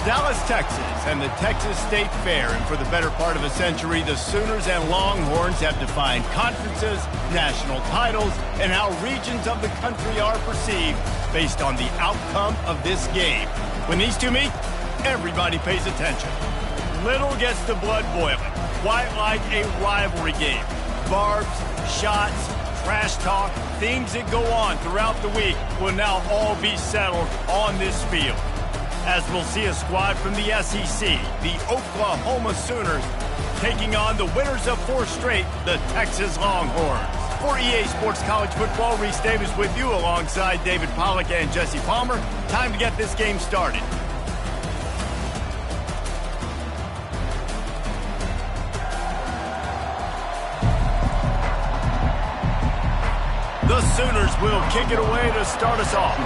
Dallas, Texas, and the Texas State Fair. And for the better part of a century, the Sooners and Longhorns have defined conferences, national titles, and how regions of the country are perceived based on the outcome of this game. When these two meet, everybody pays attention. Little gets the blood boiling, quite like a rivalry game. Barbs, shots, trash talk, things that go on throughout the week will now all be settled on this field. As we'll see a squad from the SEC, the Oklahoma Sooners, taking on the winners of 4 straight, the Texas Longhorns. For EA Sports College Football, Reese Davis with you alongside David Pollack and Jesse Palmer. Time to get this game started. The Sooners will kick it away to start us off.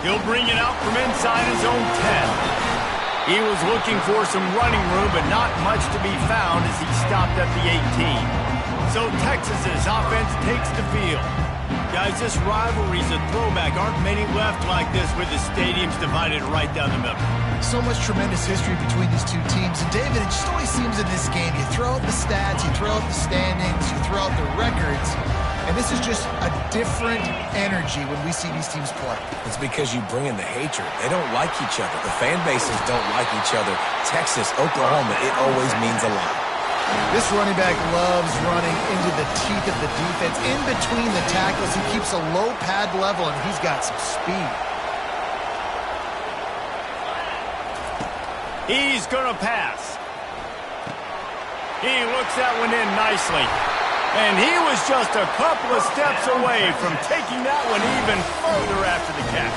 He'll bring it out from inside his own 10. He was looking for some running room, but not much to be found as he stopped at the 18. So Texas's offense takes the field. Guys, this rivalry's a throwback. Aren't many left like this with the stadiums divided right down the middle. So much tremendous history between these two teams. And David, it just always seems in this game, you throw out the stats, you throw out the standings, you throw out the records, and this is just a different energy when we see these teams play. It's because you bring in the hatred. They don't like each other. The fan bases don't like each other. Texas, Oklahoma, it always means a lot. This running back loves running into the teeth of the defense. In between the tackles, he keeps a low pad level, and he's got some speed. He's going to pass. He looks that one in nicely. And he was just a couple of steps away from taking that one even further after the catch.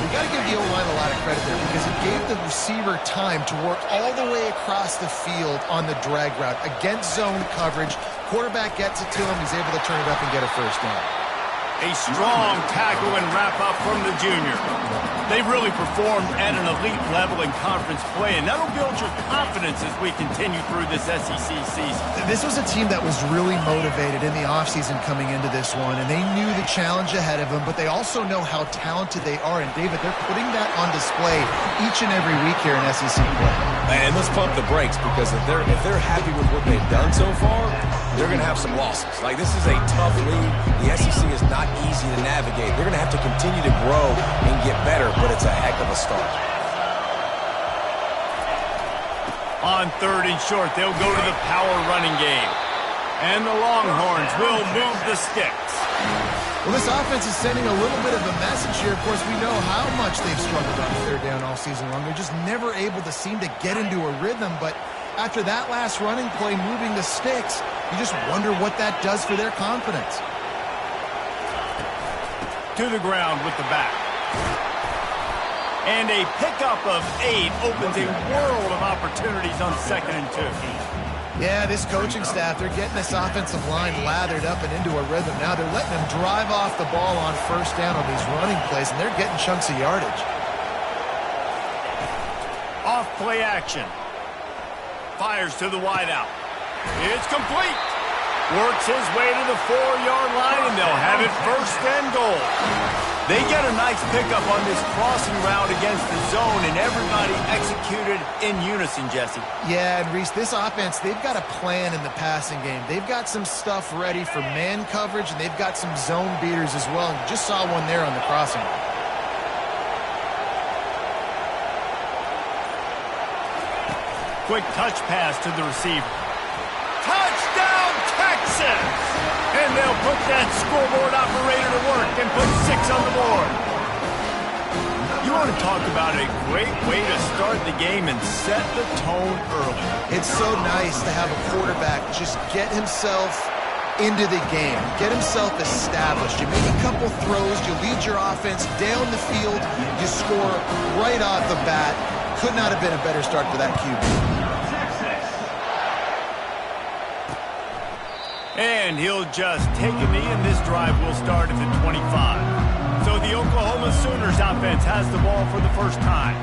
We got to give the O-line a lot of credit there because it gave the receiver time to work all the way across the field on the drag route against zone coverage. Quarterback gets it to him. He's able to turn it up and get a first down. A strong tackle and wrap-up from the junior. They've really performed at an elite level in conference play, and that'll build your confidence as we continue through this SEC season. This was a team that was really motivated in the offseason coming into this one, and they knew the challenge ahead of them, but they also know how talented they are. And, David, they're putting that on display each and every week here in SEC play. And let's pump the brakes because if they're happy with what they've done so far, they're going to have some losses. Like, this is a tough league. The SEC is not easy to navigate. They're going to have to continue to grow and get better, but it's a heck of a start. On 3rd and short, they'll go to the power running game. And the Longhorns will move the sticks. Well, this offense is sending a little bit of a message here. Of course, we know how much they've struggled on 3rd down all season long. They're just never able to seem to get into a rhythm, but after that last running play, moving the sticks, you just wonder what that does for their confidence. To the ground with the back. And a pickup of 8 opens a world of opportunities on 2nd and 2. Yeah, this coaching staff, they're getting this offensive line lathered up and into a rhythm. Now they're letting them drive off the ball on 1st down on these running plays, and they're getting chunks of yardage. Off play action. Fires to the wideout. It's complete. Works his way to the 4-yard line, and they'll have it 1st and goal. They get a nice pickup on this crossing route against the zone, and everybody executed in unison, Jesse. Yeah, and Reese, this offense, they've got a plan in the passing game. They've got some stuff ready for man coverage, and they've got some zone beaters as well. And just saw one there on the crossing route. Quick touch pass to the receiver. Touchdown, Texas! And they'll put that scoreboard operator to work and put 6 on the board. You want to talk about a great way to start the game and set the tone early. It's so nice to have a quarterback just get himself into the game, get himself established. You make a couple throws, you lead your offense down the field, you score right off the bat. Could not have been a better start for that QB. And he'll just take a knee, and this drive will start at the 25. So the Oklahoma Sooners offense has the ball for the first time.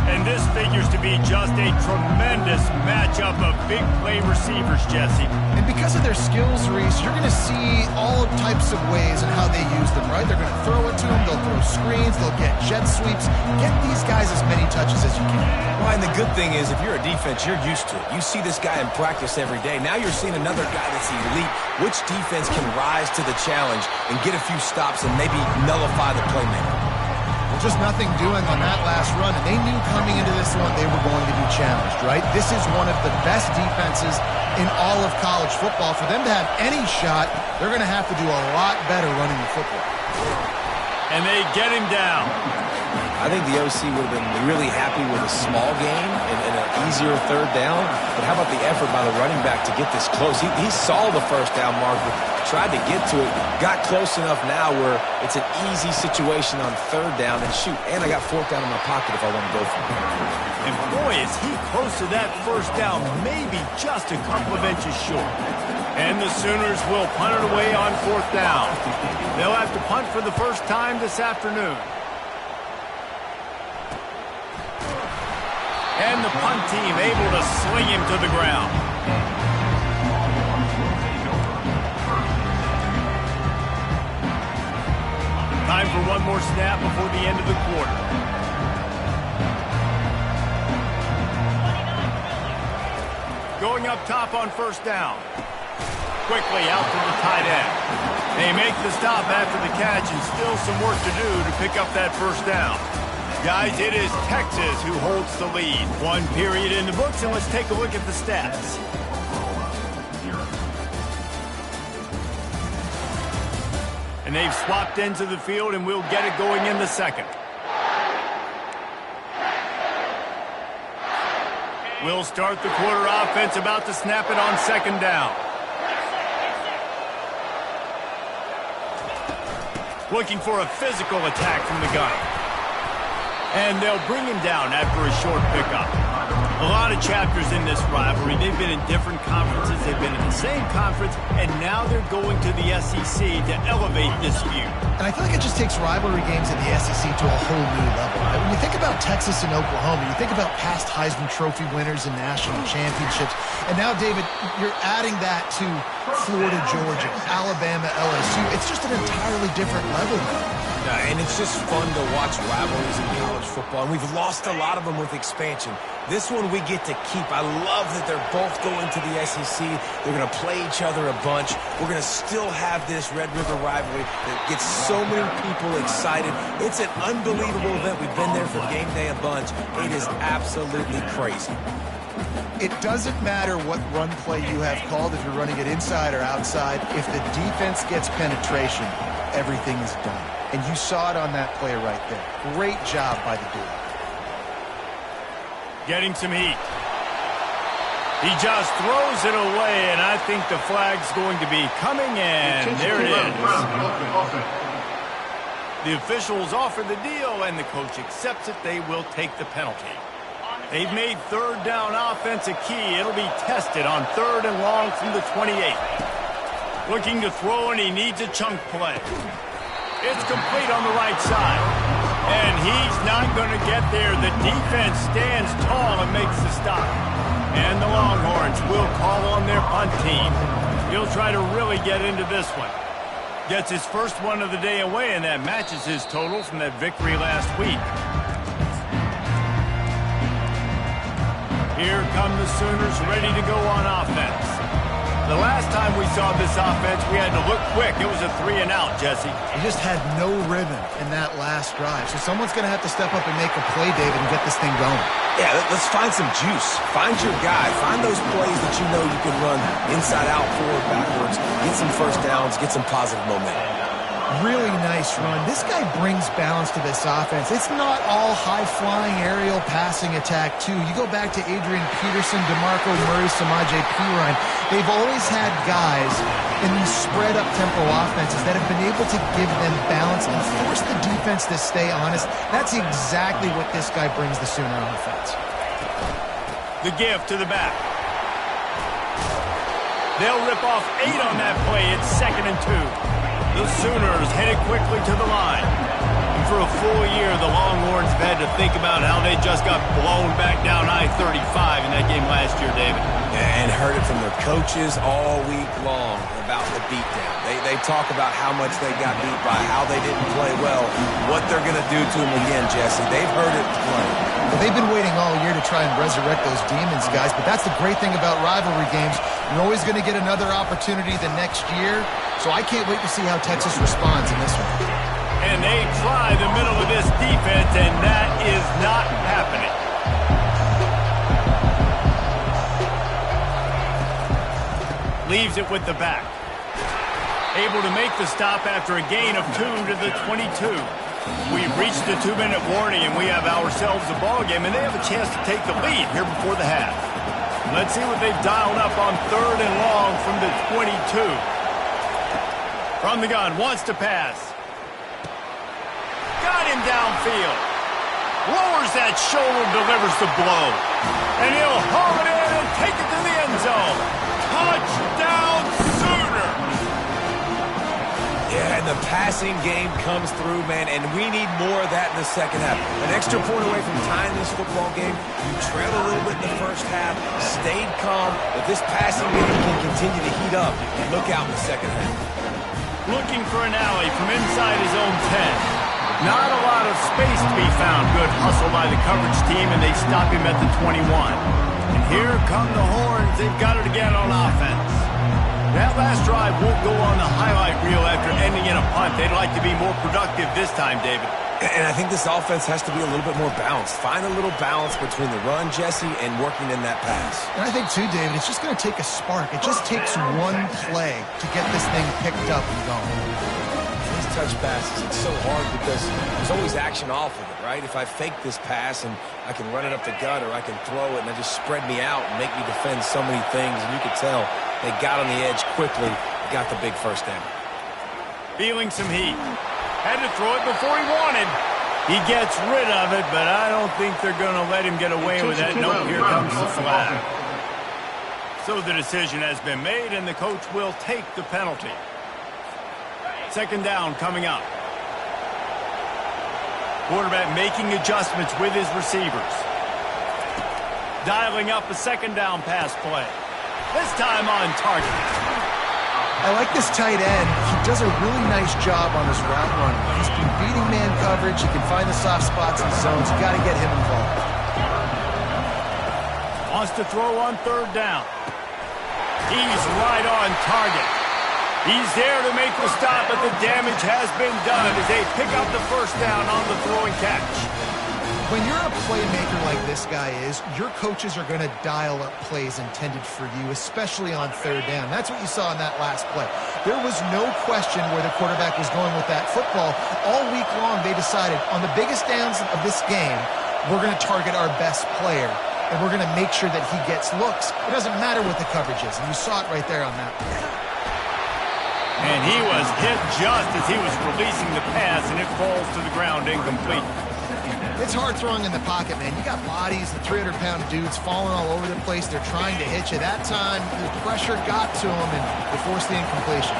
And this figures to be just a tremendous matchup of big play receivers, Jesse. And because of their skills, Reese, you're going to see all types of ways and how they use them, right? They're going to throw it to them. They'll throw screens. They'll get jet sweeps. Get these guys as many touches as you can. Well, and the good thing is, if you're a defense, you're used to it. You see this guy in practice every day. Now you're seeing another guy that's elite. Which defense can rise to the challenge and get a few stops and maybe nullify the playmaker? Well, just nothing doing on that last run, and they knew coming into this one they were going to be challenged, right? This is one of the best defenses in all of college football. For them to have any shot, they're going to have to do a lot better running the football. And they get him down. I think the OC would have been really happy with a small game and an easier third down. But how about the effort by the running back to get this close? He saw the first down marker, tried to get to it, got close enough now where it's an easy situation on third down. And shoot, and I got fourth down in my pocket if I want to go for it. And boy, is he close to that first down, maybe just a couple of inches short. And the Sooners will punt it away on fourth down. They'll have to punt for the first time this afternoon. And the punt team able to sling him to the ground. Time for one more snap before the end of the quarter. Going up top on first down. Quickly out to the tight end. They make the stop after the catch, and still some work to do to pick up that first down. Guys, it is Texas who holds the lead. One period in the books, and let's take a look at the stats. And they've swapped ends of the field, and we'll get it going in the second. We'll start the quarter offense, about to snap it on second down. Looking for a physical attack from the gun. And they'll bring him down after a short pickup. A lot of chapters in this rivalry. They've been in different conferences. They've been in the same conference. And now they're going to the SEC to elevate this feud. And I feel like it just takes rivalry games in the SEC to a whole new level. Right? When you think about Texas and Oklahoma, you think about past Heisman Trophy winners and national championships. And now, David, you're adding that to Florida, Georgia, Alabama, LSU. It's just an entirely different level now. And it's just fun to watch rivalries in college football. And we've lost a lot of them with expansion. This one we get to keep. I love that they're both going to the SEC. They're going to play each other a bunch. We're going to still have this Red River rivalry that gets so many people excited. It's an unbelievable event. We've been there for game day a bunch. It is absolutely crazy. It doesn't matter what run play you have called, if you're running it inside or outside. If the defense gets penetration, everything is done. And you saw it on that play right there. Great job by the dude. Getting some heat. He just throws it away, and I think the flag's going to be coming in. There it is. The officials offer the deal, and the coach accepts it. They will take the penalty. They've made third down offense a key. It'll be tested on third and long from the 28. Looking to throw, and he needs a chunk play. It's complete on the right side. And he's not going to get there. The defense stands tall and makes the stop. And the Longhorns will call on their punt team. He'll try to really get into this one. Gets his first one of the day away, and that matches his total from that victory last week. Here come the Sooners ready to go on offense. The last time we saw this offense, we had to look quick. It was a 3-and-out, Jesse. He just had no rhythm in that last drive. So someone's going to have to step up and make a play, David, and get this thing going. Yeah, let's find some juice. Find your guy. Find those plays that you know you can run inside out, forward, backwards. Get some first downs. Get some positive momentum. Really nice run. This guy brings balance to this offense. It's not all high-flying aerial passing attack, too. You go back to Adrian Peterson, DeMarco Murray, Samaje Perine. They've always had guys in these spread-up tempo offenses that have been able to give them balance and force the defense to stay honest. That's exactly what this guy brings the Sooner offense. The give to the back. They'll rip off 8 on that play. It's 2nd and 2. The Sooners headed quickly to the line. for a full year, the Longhorns have had to think about how they just got blown back down I-35 in that game last year, David. And heard it from their coaches all week long about the beatdown. They talk about how much they got beat by, how they didn't play well, what they're going to do to them again, Jesse. They've heard it plenty. Well, they've been waiting all year to try and resurrect those demons, guys, but that's the great thing about rivalry games. You're always going to get another opportunity the next year, so I can't wait to see how Texas responds in this one. And they try the middle of this defense, and that is not happening. Leaves it with the back. Able to make the stop after a gain of 2 to the 22. We've reached the 2-minute warning, and we have ourselves a ball game, and they have a chance to take the lead here before the half. Let's see what they've dialed up on 3rd and long from the 22. From the gun, wants to pass. Got him downfield. Lowers that shoulder, delivers the blow. And he'll haul it in and take it to the end zone. Touchdown, Sooner! Yeah, and the passing game comes through, man, and we need more of that in the second half. An extra point away from tying this football game. You trailed a little bit in the first half, stayed calm, but this passing game can continue to heat up. Look out in the second half. Looking for an alley from inside his own 10. Not a lot of space to be found. Good hustle by the coverage team, and they stop him at the 21. And here come the Horns. They've got it again on offense. That last drive won't go on the highlight reel after ending in a punt. They'd like to be more productive this time, David. And I think this offense has to be a little bit more balanced. Find a little balance between the run, Jesse, and working in that pass. And I think, too, David, it's just going to take a spark. It just takes one play to get this thing picked up and going. These touch passes, it's so hard because there's always action off of it, right? If I fake this pass and I can run it up the gut or I can throw it and it just spread me out and make me defend so many things, and you could tell they got on the edge quickly, got the big first down. Feeling some heat. Had to throw it before he wanted. He gets rid of it, but I don't think they're going to let him get away with that. Nope, here comes the flag. So the decision has been made, and the coach will take the penalty. Second down coming up. Quarterback making adjustments with his receivers. Dialing up a second down pass play. This time on target. I like this tight end. He does a really nice job on his route running. He's been beating man coverage. He can find the soft spots and zones. You got to get him involved. Wants to throw on 3rd down. He's right on target. He's there to make the stop, but the damage has been done as they pick up the first down on the throw and catch. When you're a playmaker like this guy is, your coaches are going to dial up plays intended for you, especially on 3rd down. That's what you saw in that last play. There was no question where the quarterback was going with that football. All week long, they decided on the biggest downs of this game, we're going to target our best player, and we're going to make sure that he gets looks. It doesn't matter what the coverage is, and you saw it right there on that play. And he was hit just as he was releasing the pass, and it falls to the ground incomplete. It's hard throwing in the pocket, man. You got bodies, the 300-pound dudes falling all over the place. They're trying to hit you. That time, the pressure got to them, and they forced the incompletion.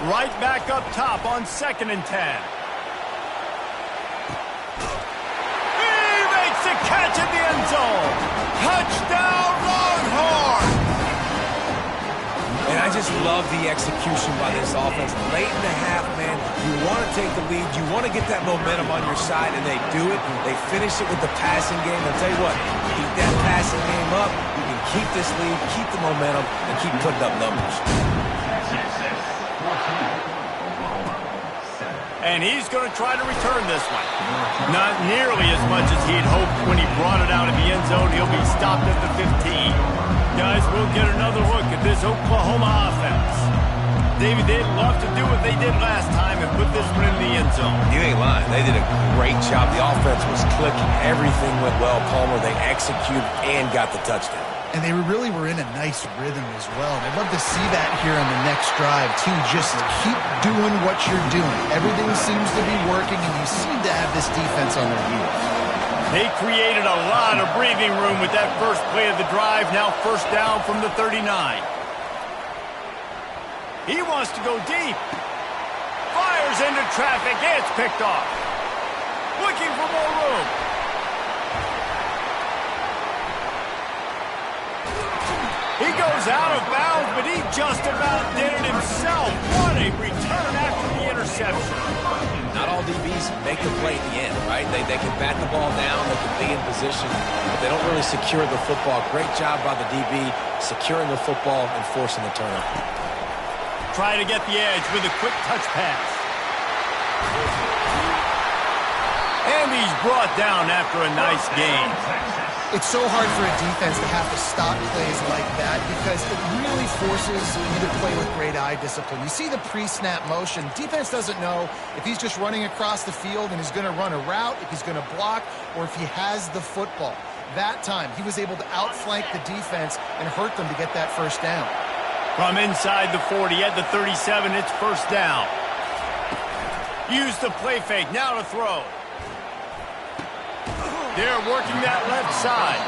Right back up top on 2nd and 10. He makes a catch at the end zone. Touchdown, Longhorns! And I just love the execution by this offense. Late in the half, man, you want to take the lead. You want to get that momentum on your side, and they do it. They finish it with the passing game. I'll tell you what, keep that passing game up. You can keep this lead, keep the momentum, and keep putting up numbers. And he's going to try to return this one. Not nearly as much as he'd hoped when he brought it out of the end zone. He'll be stopped at the 15. Guys, we'll get another look at this Oklahoma offense. David, they'd love to do what they did last time and put this one in the end zone. You ain't lying. They did a great job. The offense was clicking. Everything went well, Palmer. They executed and got the touchdown. And they really were in a nice rhythm as well. And I'd love to see that here on the next drive, too. Just keep doing what you're doing. Everything seems to be working, and you seem to have this defense on their heels. They created a lot of breathing room with that first play of the drive. Now 1st down from the 39. He wants to go deep. Fires into traffic. It's picked off. Looking for more room. He goes out of bounds, but he just about did it himself. What a return after the interception. Not all DBs make the play at the end, right? They can bat the ball down, they can be in position, but they don't really secure the football. Great job by the DB securing the football and forcing the turnover. Try to get the edge with a quick touch pass. And he's brought down after a nice gain. It's so hard for a defense to have to stop plays like that because it really forces you to play with great eye discipline. You see the pre-snap motion. Defense doesn't know if he's just running across the field and he's going to run a route, if he's going to block, or if he has the football. That time, he was able to outflank the defense and hurt them to get that first down. From inside the 40 at the 37, it's first down. Use the play fake, now to throw. They're working that left side.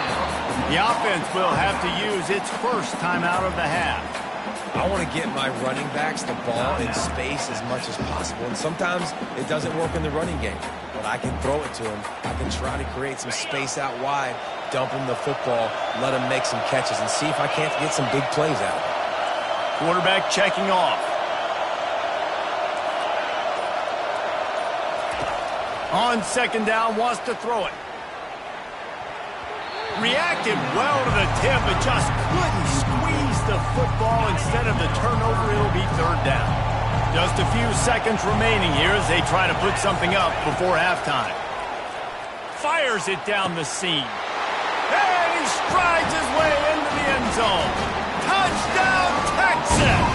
The offense will have to use its first timeout of the half. I want to get my running backs the ball in space as much as possible, and sometimes it doesn't work in the running game, but I can throw it to them. I can try to create some space out wide, dump him the football, let him make some catches, and see if I can't get some big plays out of it. Quarterback checking off. On second down, wants to throw it. Reacted well to the tip, but just couldn't squeeze the football. Instead of the turnover, it'll be third down. Just a few seconds remaining here as they try to put something up before halftime. Fires it down the seam. And he strides his way into the end zone. Touchdown, Texas!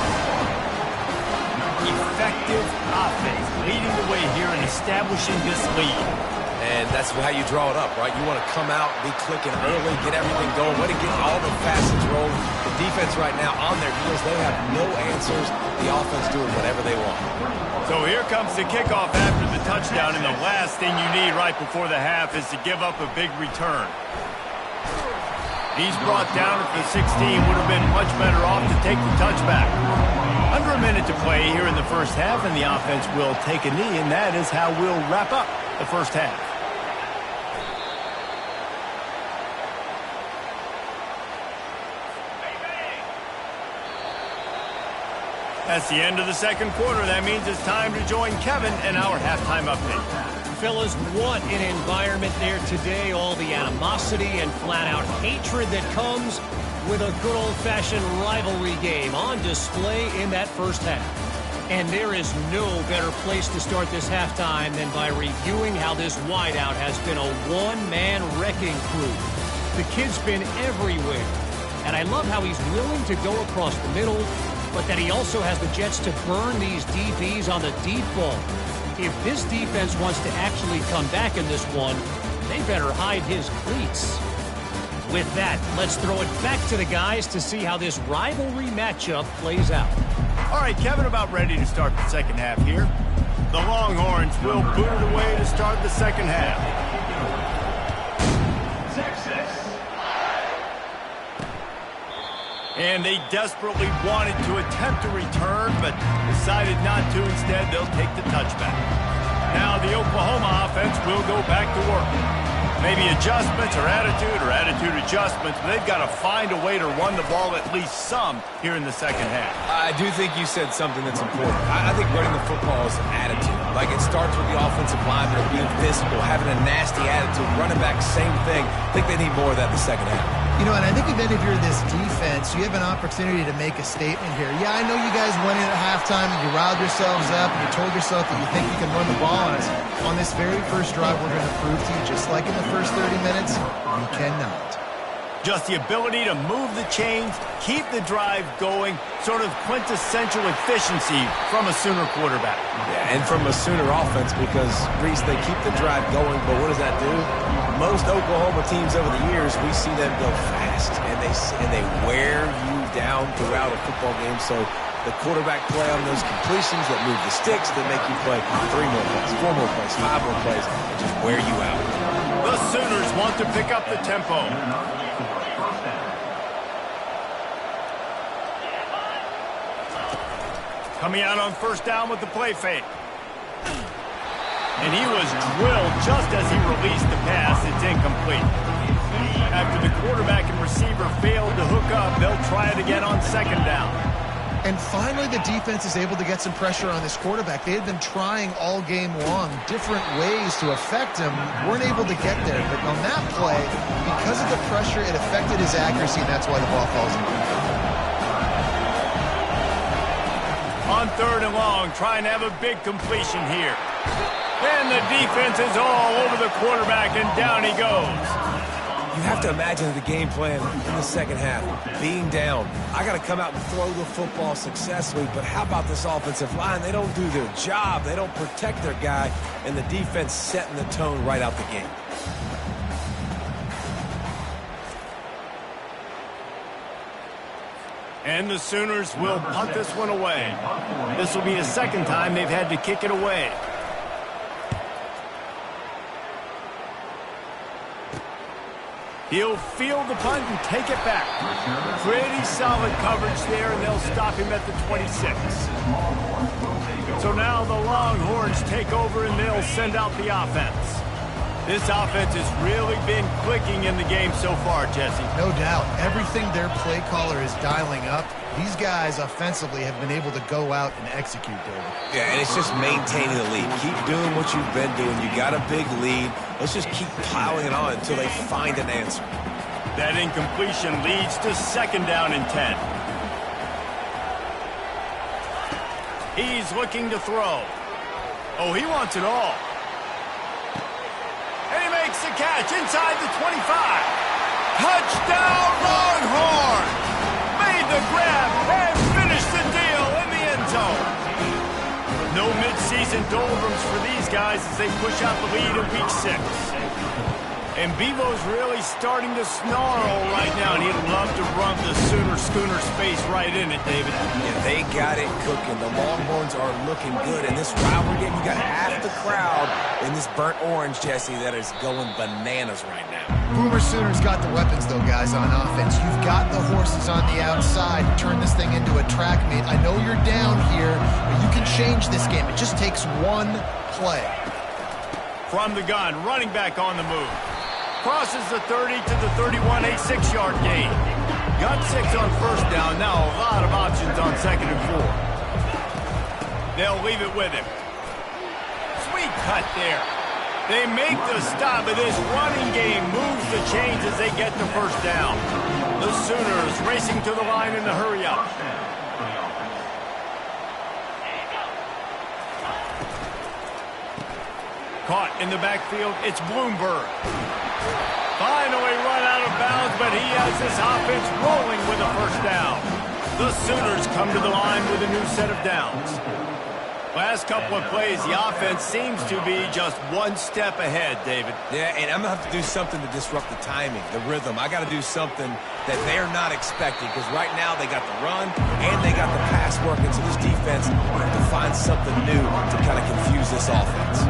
Effective offense leading the way here and establishing this lead. And that's how you draw it up, right? You want to come out, be clicking early, get everything going, way to get all the facets rolling. The defense right now on their heels, they have no answers. The offense doing whatever they want. So here comes the kickoff after the touchdown, and the last thing you need right before the half is to give up a big return. He's brought down at the 16, would have been much better off to take the touchback. Under a minute to play here in the first half, and the offense will take a knee, and that is how we'll wrap up the first half. That's the end of the second quarter. That means it's time to join Kevin and our halftime update. Fellas, what an environment there today. All the animosity and flat-out hatred that comes with a good old-fashioned rivalry game on display in that first half. And there is no better place to start this halftime than by reviewing how this wideout has been a one-man wrecking crew. The kid's been everywhere. And I love how he's willing to go across the middle, but that he also has the jets to burn these DBs on the deep ball. If this defense wants to actually come back in this one, they better hide his cleats. With that, let's throw it back to the guys to see how this rivalry matchup plays out. All right, Kevin, about ready to start the second half here. The Longhorns will boot it away to start the second half. And they desperately wanted to attempt a return, but decided not to. Instead, they'll take the touchback. Now the Oklahoma offense will go back to work. Maybe adjustments or attitude adjustments, but they've got to find a way to run the ball at least some here in the second half. I do think you said something that's important. I think running the football is an attitude. Like, it starts with the offensive line, they're being physical, having a nasty attitude. Running back, same thing. I think they need more of that in the second half. You know, and I think even if you're this defense, you have an opportunity to make a statement here. Yeah, I know you guys went in at halftime and you riled yourselves up and you told yourself that you think you can run the ball on us. On this very first drive, we're going to prove to you, just like in the first 30 minutes, you cannot. Just the ability to move the chains, keep the drive going, sort of quintessential efficiency from a Sooner quarterback. Yeah, and from a Sooner offense, because, Reese, they keep the drive going, but what does that do? Most Oklahoma teams over the years, we see them go fast, and they wear you down throughout a football game. So the quarterback play on those completions that move the sticks, that make you play 3 more plays, 4 more plays, 5 more plays, and just wear you out. The Sooners want to pick up the tempo. Coming out on first down with the play fake. And he was drilled just as he released the pass. It's incomplete. After the quarterback and receiver failed to hook up, they'll try it again on second down. And finally, the defense is able to get some pressure on this quarterback. They had been trying all game long different ways to affect him. Weren't able to get there. But on that play, because of the pressure, it affected his accuracy, and that's why the ball falls incomplete. On third and long, trying to have a big completion here. And the defense is all over the quarterback, and down he goes. You have to imagine the game plan in the second half. Being down, I got to come out and throw the football successfully, but how about this offensive line? They don't do their job. They don't protect their guy, and the defense setting the tone right out the game. And the Sooners will punt this one away. This will be the second time they've had to kick it away. He'll field the punt and take it back. Pretty solid coverage there, and they'll stop him at the 26. So now the Longhorns take over, and they'll send out the offense. This offense has really been clicking in the game so far, Jesse. No doubt. Everything their play caller is dialing up, these guys offensively have been able to go out and execute, David. Yeah, and it's just maintaining the lead. Keep doing what you've been doing. You got a big lead. Let's just keep piling it on until they find an answer. That incompletion leads to second down and 10. He's looking to throw. Oh, he wants it all. And he makes the catch inside the 25. Touchdown, Longhorn! Made the grab and finished the deal in the end zone. No midseason doldrums for these guys as they push out the lead in Week 6. And Bevo's really starting to snarl right now, and he'd love to run the Schooner space right in it, David. Yeah, they got it cooking. The Longhorns are looking good. In this rivalry game, you got half the crowd in this burnt orange, Jesse, that is going bananas right now. Boomer Sooners got the weapons, though, guys, on offense. You've got the horses on the outside to turn this thing into a track meet. I know you're down here, but you can change this game. It just takes one play. From the gun, running back on the move. Crosses the 30 to the 31, a 6-yard gain. Got 6 on first down. Now a lot of options on second and 4. They'll leave it with him. Sweet cut there. They make the stop, but this running game moves the chains as they get the first down. The Sooners racing to the line in the hurry-up. Caught in the backfield, it's Bloomberg. Finally run out of bounds, but he has this offense rolling with a first down. The Sooners come to the line with a new set of downs. Last couple of plays, the offense seems to be just one step ahead, David. Yeah, and I'm going to have to do something to disrupt the timing, the rhythm. I got to do something that they're not expecting, because right now they got the run and they got the pass working, so this defense will have to find something new to kind of confuse this offense.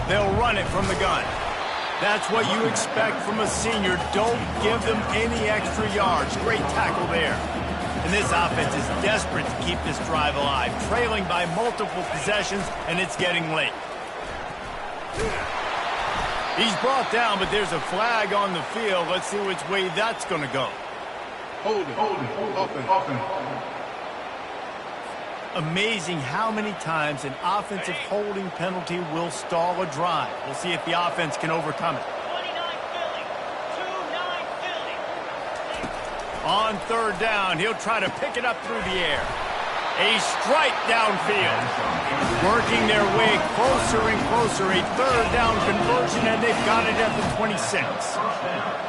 They'll run it from the gun. That's what you expect from a senior. Don't give them any extra yards. Great tackle there. And this offense is desperate to keep this drive alive, trailing by multiple possessions, and it's getting late. He's brought down, but there's a flag on the field. Let's see which way that's going to go. Hold it, open. Amazing how many times an offensive holding penalty will stall a drive. We'll see if the offense can overcome it. 29 Philly. 2-9 Philly. On third down, he'll try to pick it up through the air. A strike downfield. Working their way closer and closer. A third down conversion, and they've got it at the 26.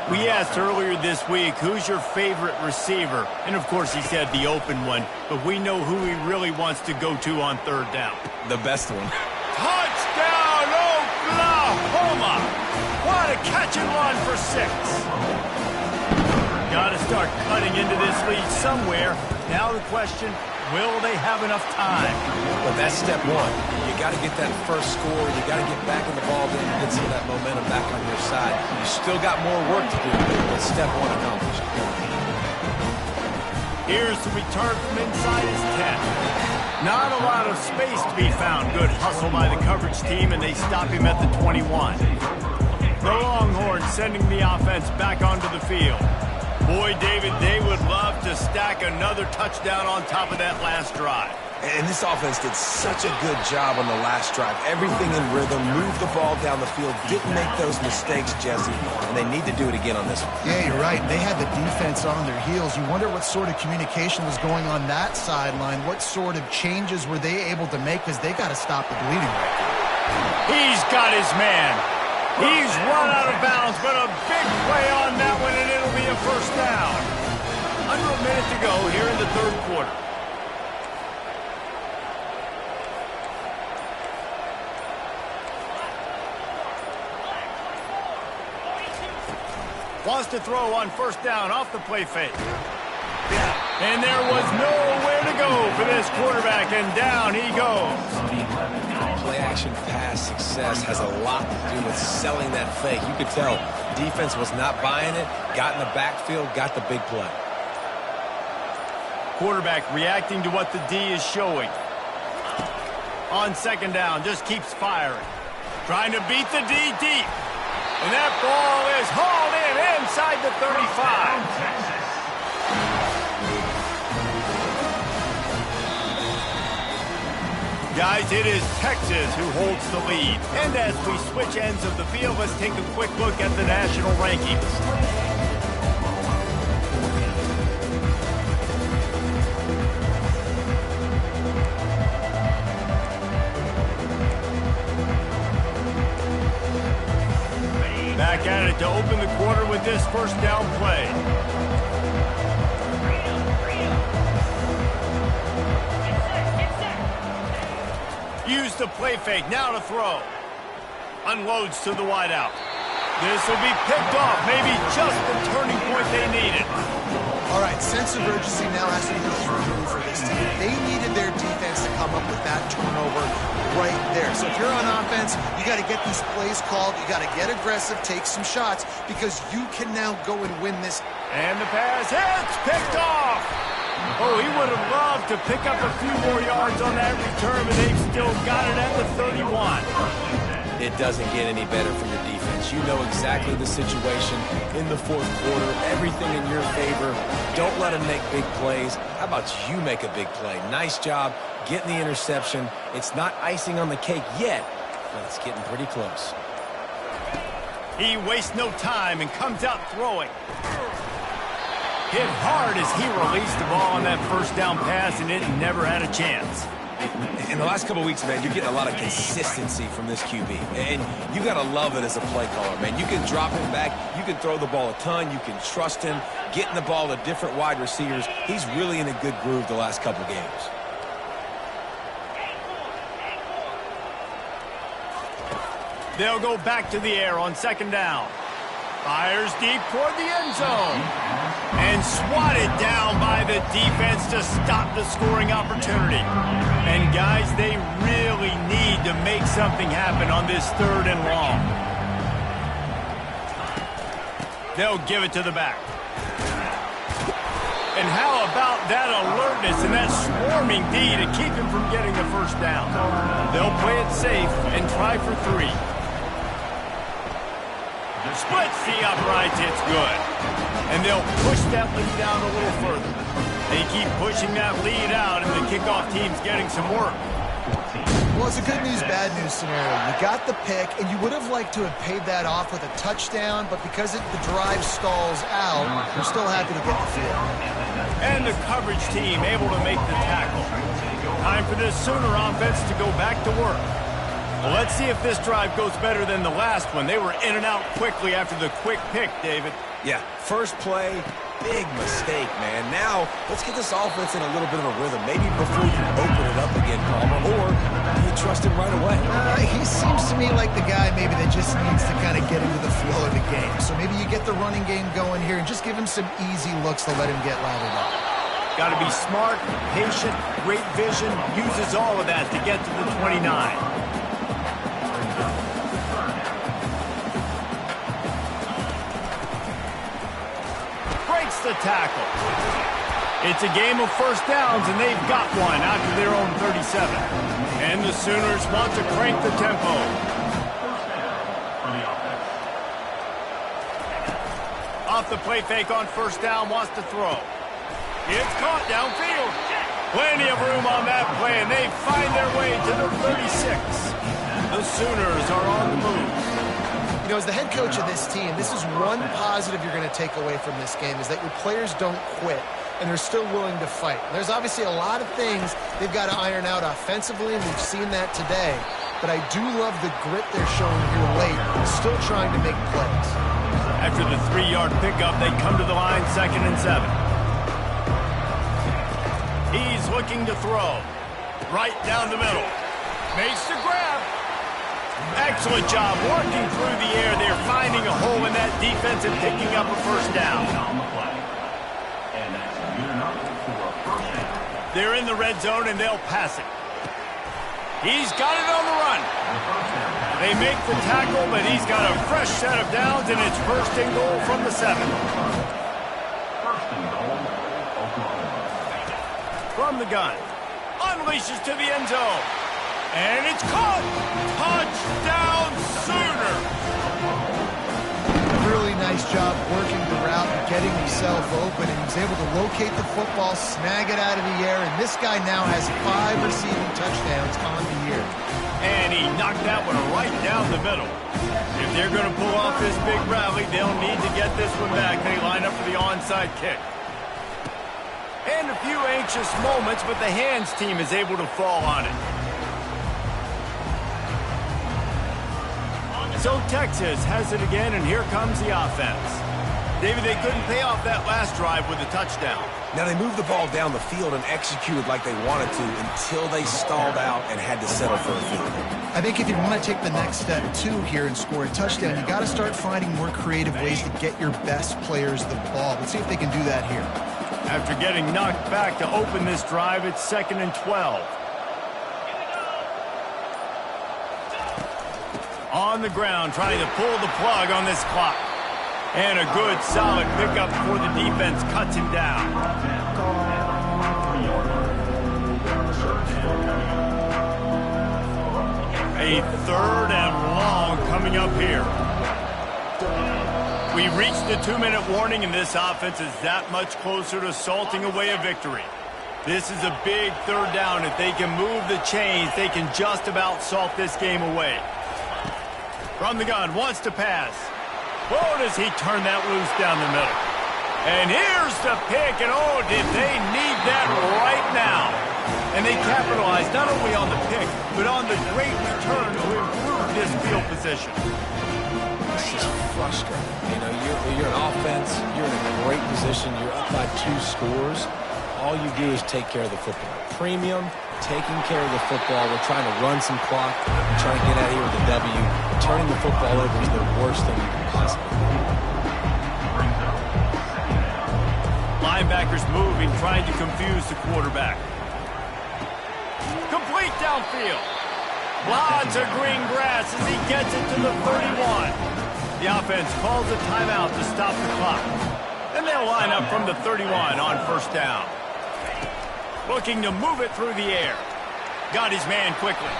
We asked earlier this week, who's your favorite receiver? And, of course, he said the open one. But we know who he really wants to go to on third down. The best one. Touchdown, Oklahoma! What a catch and run for 6. Got to start cutting into this lead somewhere. Now the question, will they have enough time? But that's step one. You got to get that first score. You got to get back in the ball game and get some of that momentum back on your side. You still got more work to do, but step one accomplished. Here's the return from inside his 10. Not a lot of space to be found. Good hustle by the coverage team, and they stop him at the 21. The Longhorns sending the offense back onto the field. Boy, David, they would love to stack another touchdown on top of that last drive. And this offense did such a good job on the last drive. Everything in rhythm, moved the ball down the field, didn't make those mistakes, Jesse, and they need to do it again on this one. Yeah, you're right. They had the defense on their heels. You wonder what sort of communication was going on that sideline. What sort of changes were they able to make, because they got to stop the bleeding right now. He's got his man. He's run out of bounds, but a big play on that one, and it'll be a first down. Under a minute to go here in the third quarter. Wants to throw on first down off the play fake. And there was nowhere to go for this quarterback, and down he goes. Play-action pass success has a lot to do with selling that fake. You could tell defense was not buying it, got in the backfield, got the big play. Quarterback reacting to what the D is showing. On second down, just keeps firing. Trying to beat the D deep. And that ball is hauled in inside the 35. Guys, it is Texas who holds the lead. And as we switch ends of the field, let's take a quick look at the national rankings. Back at it to open the quarter with this first down play. Use the play fake, now to throw. Unloads to the wideout. This will be picked off, maybe just the turning point they needed. All right, sense of urgency now has to be through for this team. They needed their defense to come up with that turnover right there. So if you're on offense, you got to get these plays called. You got to get aggressive, take some shots, because you can now go and win this. And the pass hits, picked off. Oh, he would have loved to pick up a few more yards on that return, but they've still got it at the 31. It doesn't get any better for your defense. You know exactly the situation in the fourth quarter, everything in your favor. Don't let them make big plays. How about you make a big play? Nice job getting the interception. It's not icing on the cake yet, but it's getting pretty close. He wastes no time and comes out throwing. Hit hard as he released the ball on that first down pass, and it never had a chance. In the last couple of weeks, man, you're getting a lot of consistency from this QB. And you got to love it as a play caller, man. You can drop him back. You can throw the ball a ton. You can trust him, getting the ball to different wide receivers. He's really in a good groove the last couple games. They'll go back to the air on second down. Fires deep toward the end zone. And swatted down by the defense to stop the scoring opportunity. And guys, they really need to make something happen on this third and long. They'll give it to the back. And how about that alertness and that swarming D to keep him from getting the first down? They'll play it safe and try for 3. Splits the uprights, it's good. And they'll push that lead down a little further. They keep pushing that lead out, and the kickoff team's getting some work. Well, it's a good news, bad news scenario. You got the pick, and you would have liked to have paid that off with a touchdown, but because the drive stalls out, you're still happy to get the field. And the coverage team able to make the tackle. Time for this Sooner offense to go back to work. Well, let's see if this drive goes better than the last one. They were in and out quickly after the quick pick, David. Yeah, first play, big mistake, man. Now, let's get this offense in a little bit of a rhythm. Maybe before you open it up again, Palmer, or do you trust him right away? He seems to me like the guy maybe that just needs to kind of get into the flow of the game. So maybe you get the running game going here and just give him some easy looks to let him get lathered up. Got to be smart, patient, great vision, uses all of that to get to the 29. The tackle. It's a game of first downs, and they've got one out to their own 37. And the Sooners want to crank the tempo. Off the play fake on first down, wants to throw. It's caught downfield. Plenty of room on that play, and they find their way to the 36. The Sooners are on the move. You know, as the head coach of this team, this is one positive you're going to take away from this game, is that your players don't quit, and they're still willing to fight. There's obviously a lot of things they've got to iron out offensively, and we've seen that today. But I do love the grit they're showing here late, still trying to make plays. After the 3-yard pickup, they come to the line, 2nd and 7. He's looking to throw. Right down the middle. Makes the grab. Excellent job working through the air. They're finding a hole in that defense and picking up a first down. They're in the red zone, and they'll pass it. He's got it on the run. They make the tackle, but he's got a fresh set of downs, and it's 1st and goal from the 7. From the gun. Unleashes to the end zone. And it's caught. Touchdown, Sooner. Really nice job working the route and getting himself open, and he was able to locate the football, snag it out of the air, and this guy now has 5 receiving touchdowns on the year. And he knocked that one right down the middle. If they're going to pull off this big rally, they'll need to get this one back. They line up for the onside kick. And a few anxious moments, but the hands team is able to fall on it. So Texas has it again, and here comes the offense. David, they couldn't pay off that last drive with a touchdown. Now they moved the ball down the field and executed like they wanted to until they stalled out and had to settle for a field goal. I think if you want to take the next step, too, here and score a touchdown, you got to start finding more creative ways to get your best players the ball. Let's see if they can do that here. After getting knocked back to open this drive, it's 2nd and 12. On the ground, trying to pull the plug on this clock. And a good, solid pickup before the defense cuts him down. A 3rd and long coming up here. We've reached the 2-minute warning, and this offense is that much closer to salting away a victory. This is a big 3rd down. If they can move the chains, they can just about salt this game away. From the gun, wants to pass. Oh, does he turn that loose down the middle. And here's the pick, and oh, did they need that right now. And they capitalized not only on the pick, but on the great return to improve this field position. This is frustrating. You know, you're an offense, you're in a great position, you're up by 2 scores. All you do is take care of the football. Premium, taking care of the football. We're trying to run some clock. We're trying to get out of here with a W. Turning the football over is the worst thing you can possibly do. Linebackers moving, trying to confuse the quarterback. Complete downfield. Lots of green grass as he gets it to the 31. The offense calls a timeout to stop the clock. And they'll line up from the 31 on 1st down. Looking to move it through the air. Got his man quickly.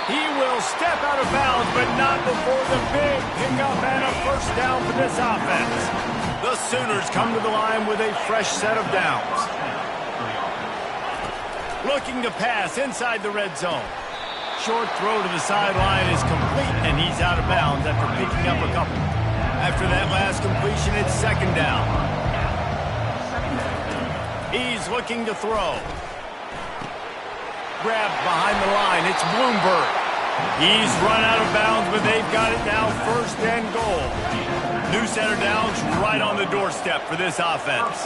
He will step out of bounds, but not before the big pickup and a 1st down for this offense. The Sooners come to the line with a fresh set of downs. Looking to pass inside the red zone. Short throw to the sideline is complete, and he's out of bounds after picking up a couple. After that last completion, it's 2nd down. He's looking to throw. Grabbed behind the line. It's Bloomberg. He's run out of bounds, but they've got it now 1st and goal. New center downs right on the doorstep for this offense.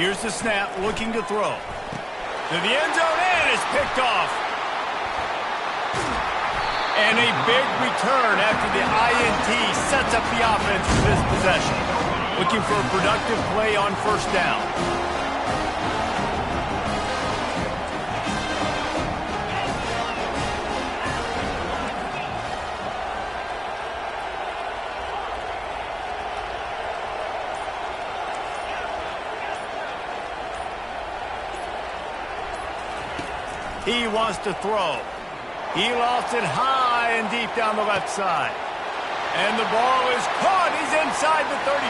Here's the snap, looking to throw. To the end zone, and it's picked off. And a big return after the INT sets up the offense for this possession. Looking for a productive play on 1st down. He wants to throw. He lost it high and deep down the left side. And the ball is caught. He's inside the 35.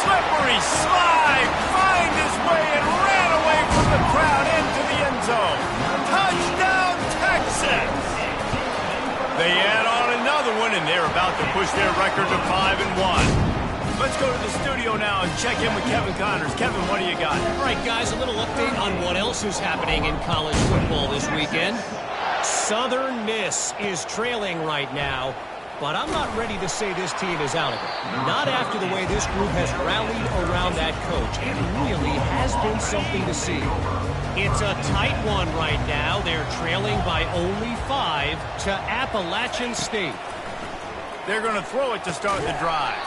Slippery slide. Find his way and ran away from the crowd into the end zone. Touchdown, Texas! They add on another one, and they're about to push their record to 5-1. Let's go to the studio now and check in with Kevin Connors. Kevin, what do you got? All right, guys, a little update on what else is happening in college football this weekend. Southern Miss is trailing right now, but I'm not ready to say this team is out of it. Not after the way this group has rallied around that coach. It really has been something to see. It's a tight one right now. They're trailing by only 5 to Appalachian State. They're going to throw it to start the drive.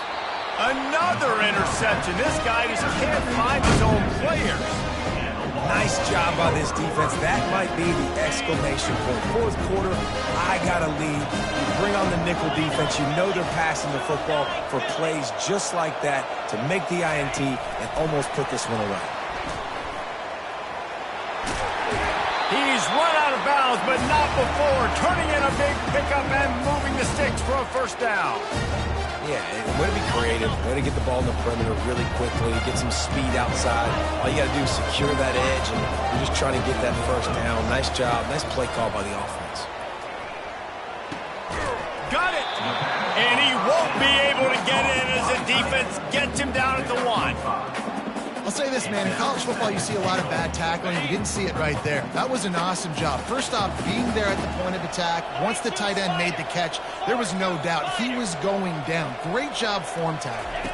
Another interception. This guy just can't find his own players. Nice job by this defense. That might be the exclamation point. Fourth quarter, I got a lead. You bring on the nickel defense. You know they're passing the football for plays just like that to make the INT and almost put this one away. He's run out of bounds, but not before. Turning in a big pickup and moving the sticks for a first down. Yeah, way to be creative, way to get the ball in the perimeter really quickly, get some speed outside. All you got to do is secure that edge, and you're just trying to get that first down. Nice job. Nice play call by the offense. Got it! And he won't be able to get in as the defense gets him down at the 1. I'll say this, man. In college football, you see a lot of bad tackling. You didn't see it right there. That was an awesome job. First off, being there at the point of attack. Once the tight end made the catch, there was no doubt he was going down. Great job form tackling.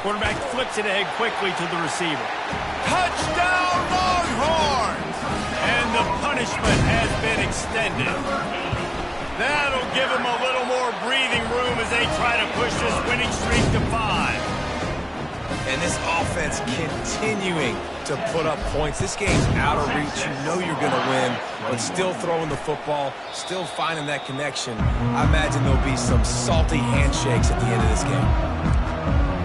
Quarterback flips it ahead quickly to the receiver. Touchdown, Longhorns! And the punishment has been extended. That'll give him a little more breathing room as they try to push this winning streak to 5. And this offense continuing to put up points. This game's out of reach. You know you're going to win, but still throwing the football, still finding that connection. I imagine there'll be some salty handshakes at the end of this game.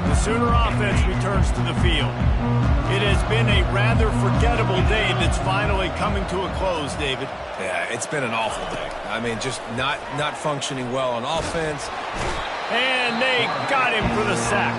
The Sooner offense returns to the field. It has been a rather forgettable day that's finally coming to a close, David. Yeah, it's been an awful day. I mean, just not functioning well on offense. And they got him for the sack.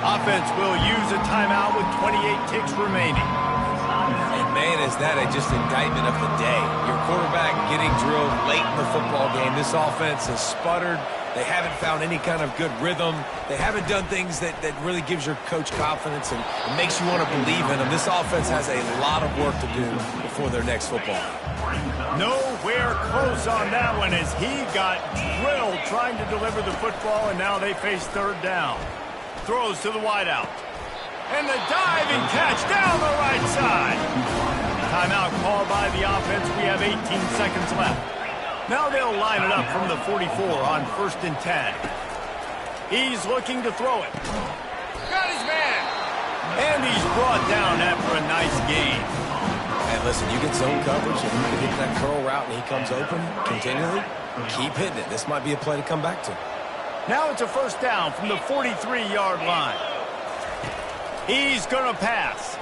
Offense will use a timeout with 28 ticks remaining. And man, is that just indictment of the day. Your quarterback getting drilled late in the football game. This offense has sputtered. They haven't found any kind of good rhythm. They haven't done things that really gives your coach confidence and makes you want to believe in them. This offense has a lot of work to do before their next football. Nowhere close on that one as he got drilled trying to deliver the football, and now they face third down. Throws to the wideout. And the diving catch down the right side. Timeout called by the offense. We have 18 seconds left. Now they'll line it up from the 44 on 1st and 10. He's looking to throw it. Got his man. And he's brought down after a nice gain. And listen, you get zone coverage and you hit that curl route and he comes open continually, keep hitting it. This might be a play to come back to. Now it's a first down from the 43-yard line. He's going to pass.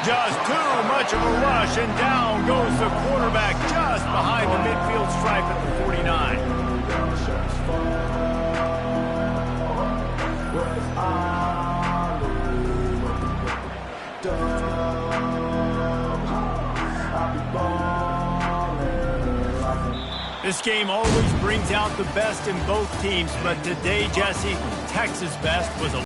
Just too much of a rush, and down goes the quarterback just behind the midfield stripe at the 49. This game always brings out the best in both teams, but today, Jesse, Texas' best was a